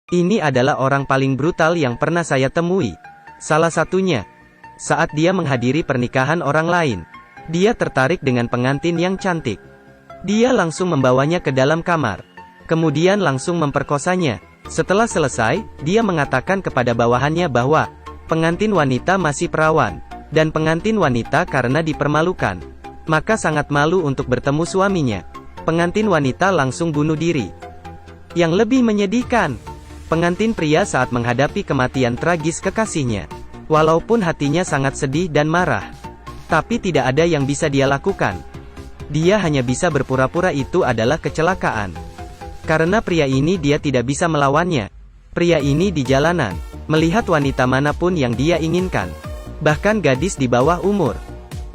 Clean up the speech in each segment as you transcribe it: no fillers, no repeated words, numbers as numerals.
Ini adalah orang paling brutal yang pernah saya temui. Salah satunya, saat dia menghadiri pernikahan orang lain. Dia tertarik dengan pengantin yang cantik. Dia langsung membawanya ke dalam kamar. Kemudian langsung memperkosanya. Setelah selesai, dia mengatakan kepada bawahannya bahwa pengantin wanita masih perawan. Dan pengantin wanita karena dipermalukan, maka sangat malu untuk bertemu suaminya. Pengantin wanita langsung bunuh diri. Yang lebih menyedihkan, pengantin pria saat menghadapi kematian tragis kekasihnya. Walaupun hatinya sangat sedih dan marah, tapi tidak ada yang bisa dia lakukan. Dia hanya bisa berpura-pura itu adalah kecelakaan. Karena pria ini dia tidak bisa melawannya. Pria ini di jalanan, melihat wanita manapun yang dia inginkan. Bahkan gadis di bawah umur.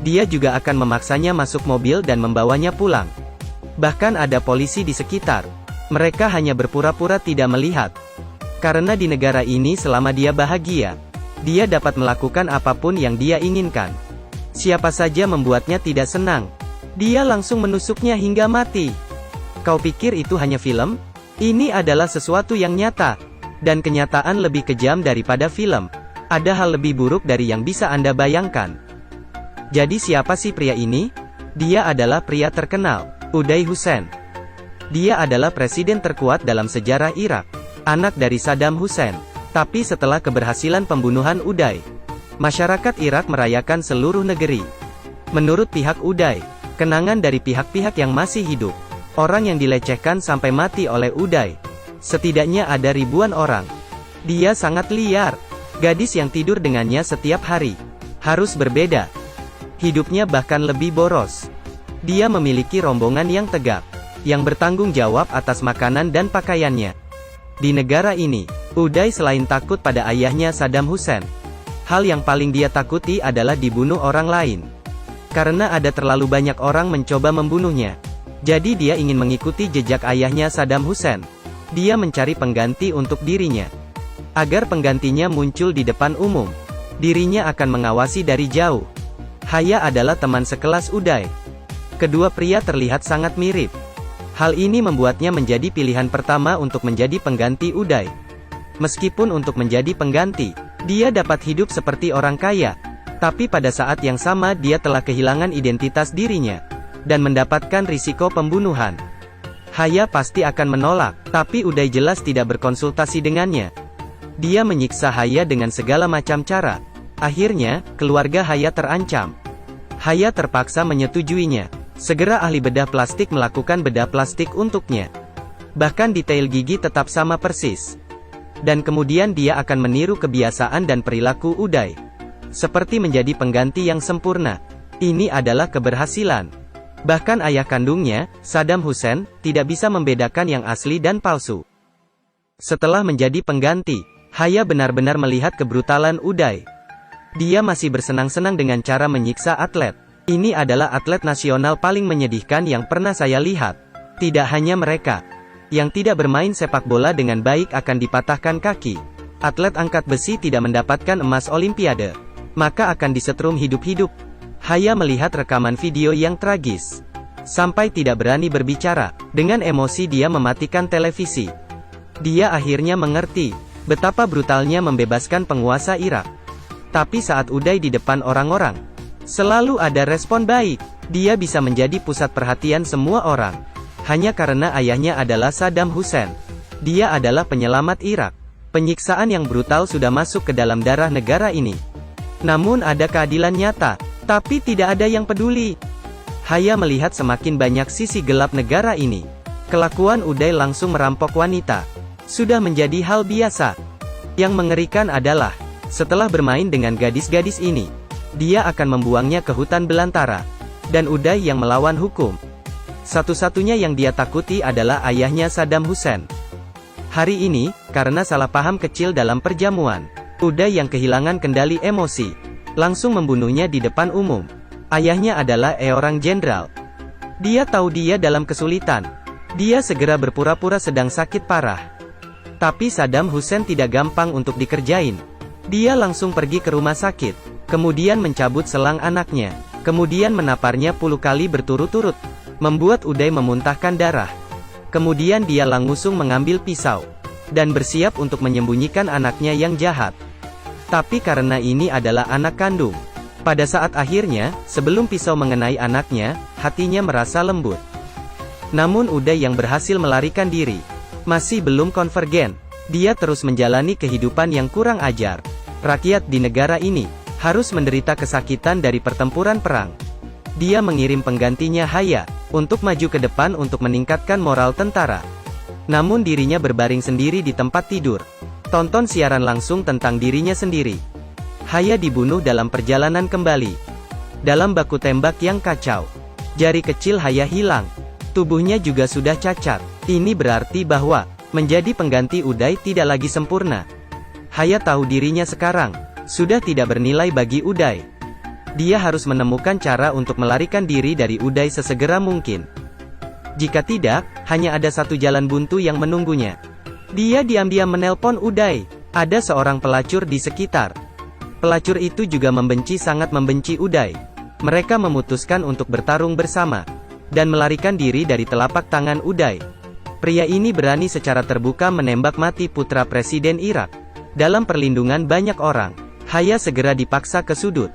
Dia juga akan memaksanya masuk mobil dan membawanya pulang. Bahkan ada polisi di sekitar. Mereka hanya berpura-pura tidak melihat. Karena di negara ini selama dia bahagia, dia dapat melakukan apapun yang dia inginkan. Siapa saja membuatnya tidak senang, dia langsung menusuknya hingga mati. Kau pikir itu hanya film? Ini adalah sesuatu yang nyata. Dan kenyataan lebih kejam daripada film. Ada hal lebih buruk dari yang bisa Anda bayangkan. Jadi siapa sih pria ini? Dia adalah pria terkenal, Uday Hussein. Dia adalah presiden terkuat dalam sejarah Irak, anak dari Saddam Hussein. Tapi setelah keberhasilan pembunuhan Uday, masyarakat Irak merayakan seluruh negeri. Menurut pihak Uday, kenangan dari pihak-pihak yang masih hidup, orang yang dilecehkan sampai mati oleh Uday, setidaknya ada ribuan orang. Dia sangat liar. Gadis yang tidur dengannya setiap hari harus berbeda. Hidupnya bahkan lebih boros. Dia memiliki rombongan yang tegap, yang bertanggung jawab atas makanan dan pakaiannya. Di negara ini, Uday selain takut pada ayahnya Saddam Hussein, hal yang paling dia takuti adalah dibunuh orang lain. Karena ada terlalu banyak orang mencoba membunuhnya. Jadi dia ingin mengikuti jejak ayahnya Saddam Hussein. Dia mencari pengganti untuk dirinya. Agar penggantinya muncul di depan umum. Dirinya akan mengawasi dari jauh. Haya adalah teman sekelas Uday. Kedua pria terlihat sangat mirip. Hal ini membuatnya menjadi pilihan pertama untuk menjadi pengganti Uday. Meskipun untuk menjadi pengganti, dia dapat hidup seperti orang kaya. Tapi pada saat yang sama dia telah kehilangan identitas dirinya. Dan mendapatkan risiko pembunuhan. Haya pasti akan menolak, tapi Uday jelas tidak berkonsultasi dengannya. Dia menyiksa Haya dengan segala macam cara. Akhirnya, keluarga Haya terancam. Haya terpaksa menyetujuinya. Segera ahli bedah plastik melakukan bedah plastik untuknya. Bahkan detail gigi tetap sama persis. Dan kemudian dia akan meniru kebiasaan dan perilaku Uday. Seperti menjadi pengganti yang sempurna. Ini adalah keberhasilan. Bahkan ayah kandungnya, Saddam Hussein, tidak bisa membedakan yang asli dan palsu. Setelah menjadi pengganti, Haya benar-benar melihat kebrutalan Uday. Dia masih bersenang-senang dengan cara menyiksa atlet. Ini adalah atlet nasional paling menyedihkan yang pernah saya lihat. Tidak hanya mereka yang tidak bermain sepak bola dengan baik akan dipatahkan kaki. Atlet angkat besi tidak mendapatkan emas olimpiade, maka akan disetrum hidup-hidup. Haya melihat rekaman video yang tragis. Sampai tidak berani berbicara. Dengan emosi dia mematikan televisi. Dia akhirnya mengerti betapa brutalnya membebaskan penguasa Irak. Tapi saat Uday di depan orang-orang, selalu ada respon baik. Dia bisa menjadi pusat perhatian semua orang. Hanya karena ayahnya adalah Saddam Hussein. Dia adalah penyelamat Irak. Penyiksaan yang brutal sudah masuk ke dalam darah negara ini. Namun ada keadilan nyata. Tapi tidak ada yang peduli. Haya melihat semakin banyak sisi gelap negara ini. Kelakuan Uday langsung merampok wanita sudah menjadi hal biasa. Yang mengerikan adalah, setelah bermain dengan gadis-gadis ini, dia akan membuangnya ke hutan belantara. Dan Uday yang melawan hukum. Satu-satunya yang dia takuti adalah ayahnya Saddam Hussein. Hari ini, karena salah paham kecil dalam perjamuan, Uday yang kehilangan kendali emosi, langsung membunuhnya di depan umum. Ayahnya adalah seorang jenderal. Dia tahu dia dalam kesulitan. Dia segera berpura-pura sedang sakit parah. Tapi Saddam Hussein tidak gampang untuk dikerjain. Dia langsung pergi ke rumah sakit, kemudian mencabut selang anaknya, kemudian menaparnya 10 kali berturut-turut, membuat Uday memuntahkan darah. Kemudian dia langsung mengambil pisau, dan bersiap untuk menyembunyikan anaknya yang jahat. Tapi karena ini adalah anak kandung, pada saat akhirnya, sebelum pisau mengenai anaknya, hatinya merasa lembut. Namun Uday yang berhasil melarikan diri, masih belum konvergen. Dia terus menjalani kehidupan yang kurang ajar. Rakyat di negara ini harus menderita kesakitan dari pertempuran perang. Dia mengirim penggantinya Haya untuk maju ke depan untuk meningkatkan moral tentara. Namun dirinya berbaring sendiri di tempat tidur. Tonton siaran langsung tentang dirinya sendiri. Haya dibunuh dalam perjalanan kembali. Dalam baku tembak yang kacau, jari kecil Haya hilang. Tubuhnya juga sudah cacat. Ini berarti bahwa menjadi pengganti Uday tidak lagi sempurna. Haya tahu dirinya sekarang sudah tidak bernilai bagi Uday. Dia harus menemukan cara untuk melarikan diri dari Uday sesegera mungkin. Jika tidak, hanya ada satu jalan buntu yang menunggunya. Dia diam-diam menelpon Uday. Ada seorang pelacur di sekitar. Pelacur itu juga sangat membenci Uday. Mereka memutuskan untuk bertarung bersama dan melarikan diri dari telapak tangan Uday. Pria ini berani secara terbuka menembak mati putra Presiden Irak. Dalam perlindungan banyak orang, Haya segera dipaksa ke sudut.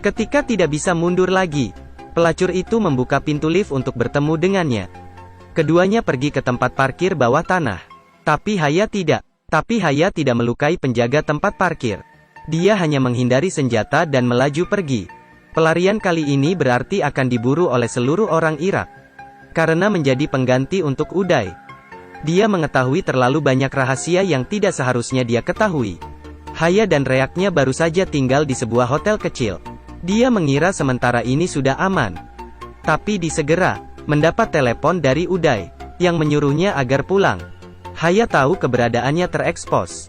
Ketika tidak bisa mundur lagi, pelacur itu membuka pintu lift untuk bertemu dengannya. Keduanya pergi ke tempat parkir bawah tanah. Tapi Haya tidak melukai penjaga tempat parkir. Dia hanya menghindari senjata dan melaju pergi. Pelarian kali ini berarti akan diburu oleh seluruh orang Irak. Karena menjadi pengganti untuk Uday. Dia mengetahui terlalu banyak rahasia yang tidak seharusnya dia ketahui. Haya dan reaknya baru saja tinggal di sebuah hotel kecil. Dia mengira sementara ini sudah aman. Tapi segera mendapat telepon dari Uday, yang menyuruhnya agar pulang. Haya tahu keberadaannya terekspos.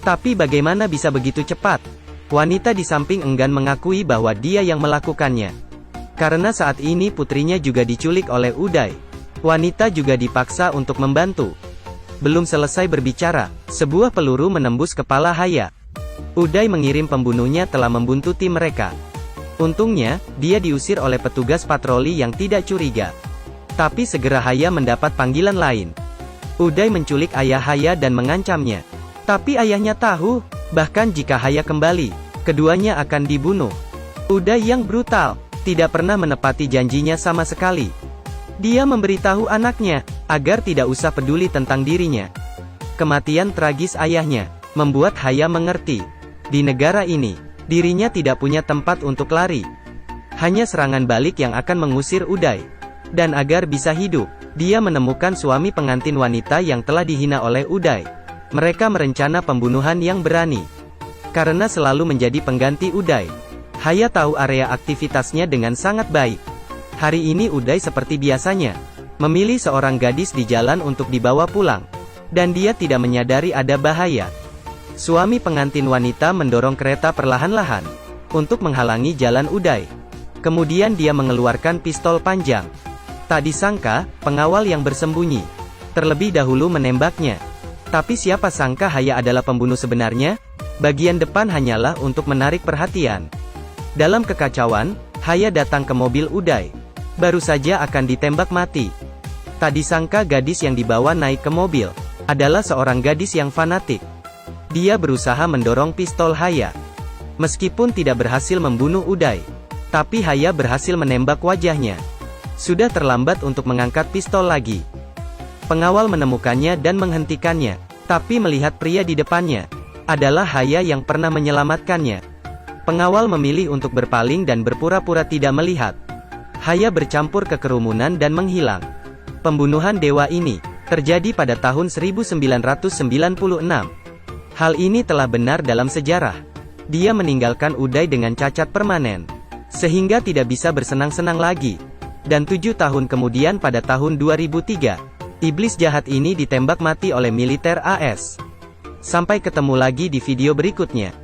Tapi bagaimana bisa begitu cepat? Wanita di samping enggan mengakui bahwa dia yang melakukannya. Karena saat ini putrinya juga diculik oleh Uday. Wanita juga dipaksa untuk membantu. Belum selesai berbicara, sebuah peluru menembus kepala Haya. Uday mengirim pembunuhnya telah membuntuti mereka. Untungnya, dia diusir oleh petugas patroli yang tidak curiga. Tapi segera Haya mendapat panggilan lain. Uday menculik ayah Haya dan mengancamnya. Tapi ayahnya tahu, bahkan jika Haya kembali, keduanya akan dibunuh. Uday yang brutal, tidak pernah menepati janjinya sama sekali. Dia memberitahu anaknya, agar tidak usah peduli tentang dirinya. Kematian tragis ayahnya, membuat Haya mengerti. Di negara ini, dirinya tidak punya tempat untuk lari. Hanya serangan balik yang akan mengusir Uday. Dan agar bisa hidup, dia menemukan suami pengantin wanita yang telah dihina oleh Uday. Mereka merencana pembunuhan yang berani. Karena selalu menjadi pengganti Uday, Haya tahu area aktivitasnya dengan sangat baik. Hari ini Uday seperti biasanya, memilih seorang gadis di jalan untuk dibawa pulang. Dan dia tidak menyadari ada bahaya. Suami pengantin wanita mendorong kereta perlahan-lahan untuk menghalangi jalan Uday. Kemudian dia mengeluarkan pistol panjang. Tak disangka, pengawal yang bersembunyi terlebih dahulu menembaknya. Tapi siapa sangka Haya adalah pembunuh sebenarnya? Bagian depan hanyalah untuk menarik perhatian. Dalam kekacauan, Haya datang ke mobil Uday. Baru saja akan ditembak mati. Tak disangka gadis yang dibawa naik ke mobil adalah seorang gadis yang fanatik. Dia berusaha mendorong pistol Haya. Meskipun tidak berhasil membunuh Uday, tapi Haya berhasil menembak wajahnya. Sudah terlambat untuk mengangkat pistol lagi. Pengawal menemukannya dan menghentikannya. Tapi melihat pria di depannya adalah Haya yang pernah menyelamatkannya. Pengawal memilih untuk berpaling dan berpura-pura tidak melihat. Haya bercampur ke kerumunan dan menghilang. Pembunuhan dewa ini terjadi pada tahun 1996. Hal ini telah benar dalam sejarah. Dia meninggalkan Uday dengan cacat permanen, sehingga tidak bisa bersenang-senang lagi. Dan 7 tahun kemudian pada tahun 2003, iblis jahat ini ditembak mati oleh militer AS. Sampai ketemu lagi di video berikutnya.